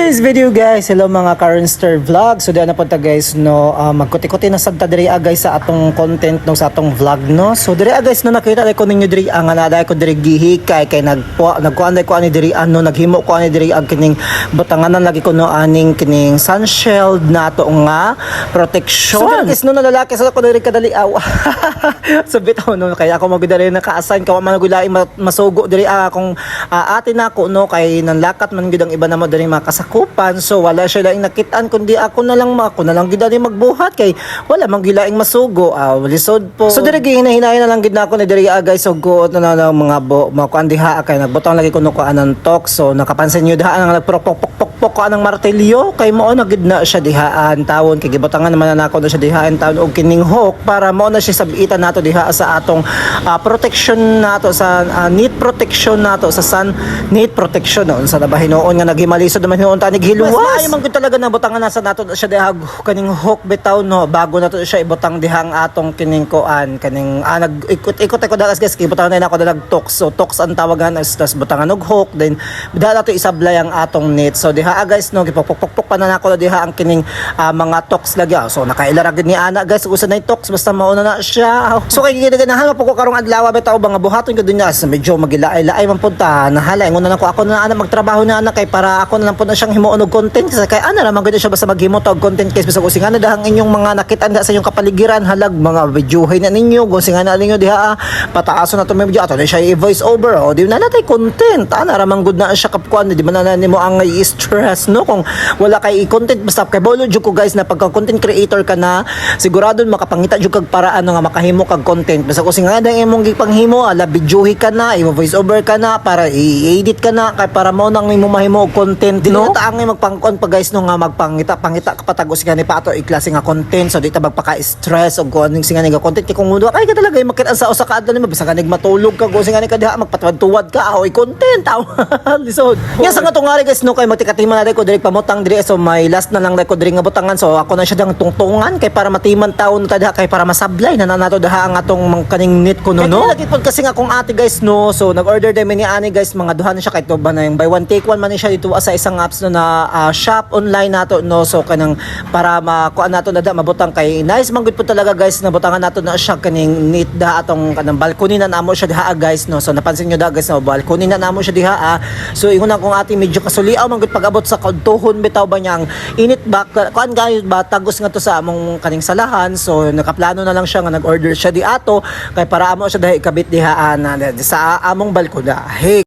today's video guys, hello mga Karonster Vlog. So diyan na punta guys no, magkuti-kuti na sagta diri guys sa atong content no sa atong vlog no. So diri guys no nakita ko ninyo diri ang naday ko diri gihikay kay nagkuan ko ani diri ano naghimo ko ani diri ag kining butanganan lagi ko no aning kining sun shield nato nga protection. So guys no nalalaki sa ko diri kadali aw. So bitaw no kay ako magdiri naka-assign ka man gulay masugo diri akong ate nako no kay nanlakat man gid ang iba na mo diri makasakupan. So wala siya laing nakitaan kundi ako na lang gid ani magbuhat kay wala man gilaing masugo lisod po. So diri hinahinay na lang gid na ako ni diri guys so guot na mga makuan diha kay nagbutang lagi kuno ko anang tok. So nakapansin niyo diha ang nagpropok ko anang martilyo kay mao na gid na siya dihaan tawon kay gibutangan naman na ako na siya dihaan tawon og kining hook para mao na siya sabitan nato diha sa atong protection nato sa need protection nato sa sun need protection no sa nabahinoon nga naghimalisod naman hinuon ta nighiluwas. Mas man gud talaga na butangan nasa nato siya diha kaning hook bitaw no bago nato siya ibutang dihang atong kining koan kaning nag-ikot ako dalas guys kay butangan na ako dalag tox. So tox ang tawagan as tas butangan og hook then bida nato isablay ang atong net. So diha guys no gipokpok pa na nako diha ang kining mga tox lagi. So nakailara gid ni ana guys usa na tox basta mauna na siya. So kay gidaganahan po ko karong adlaw bitaw mga buhaton gud niya medyo magilaay-laay man punta nahala ingon na ako na ana magtrabaho na ana kay para ako na lang po na siyang himuon og content kay ana naman gud siya basta maghimo og content case bisag usingan na dahang inyong mga nakitaan sa inyong kapaligiran halag mga videohay na ninyo usingan na ninyo diha pataason na to may video ato na siya i-voice over o di na natay content ana raman gud na siya kapkuan di man na nimo ang i-stress no kung wala kay i-content basta kay bolo jud ko guys na pagka content creator ka na sigurado makapangita jud kag paraan nga makahimo kag content basta usingan na imong gipanghimo ala videohay ka na i-voice over ka na para i-edit ka na kay para mo nang imo mahimo og content no ta ang magpangkon pa guys no nga magpangita kapatagos nga ni pato i-klase nga content so di ta magpaka-stress og kuning singa nga content kay kung mudo kay ka talaga makit sa usa ka adlaw nimo bisag kanig matulog ka go singa ni ka diha magpatuwad ka oy content lisod nga sa nga tungari guys no kay magtikatiman na ko diri pamutang diri so may last na lang ko diri nga butangan so ako na siya dang tungtungan kay para matiman taon ta diha kay para masablay na nato diha ang atong kaning net ko no lagi pod kasi nga kung ate guys no so nag-order din ni ani guys mga duha na siya kay to ba na yung buy one take one man siya dito sa isang apps no na shop online nato no so kanang para makuan nato na da mabutang kay nice man gud po talaga guys na butangan nato na siya kaning neat da atong kanang balcony na namo siya diha guys no so napansin niyo da guys no balcony na namo siya diha so ingon na kung ati medyo kasuliaw man gud pag-abot sa kadtuhon bitaw ba niyang init ba kuan guys ba tagos nga to sa among kaning salahan so nakaplano na lang siya nga nag-order siya di ato kay para amo siya dahi ikabit diha na sa among balkona hey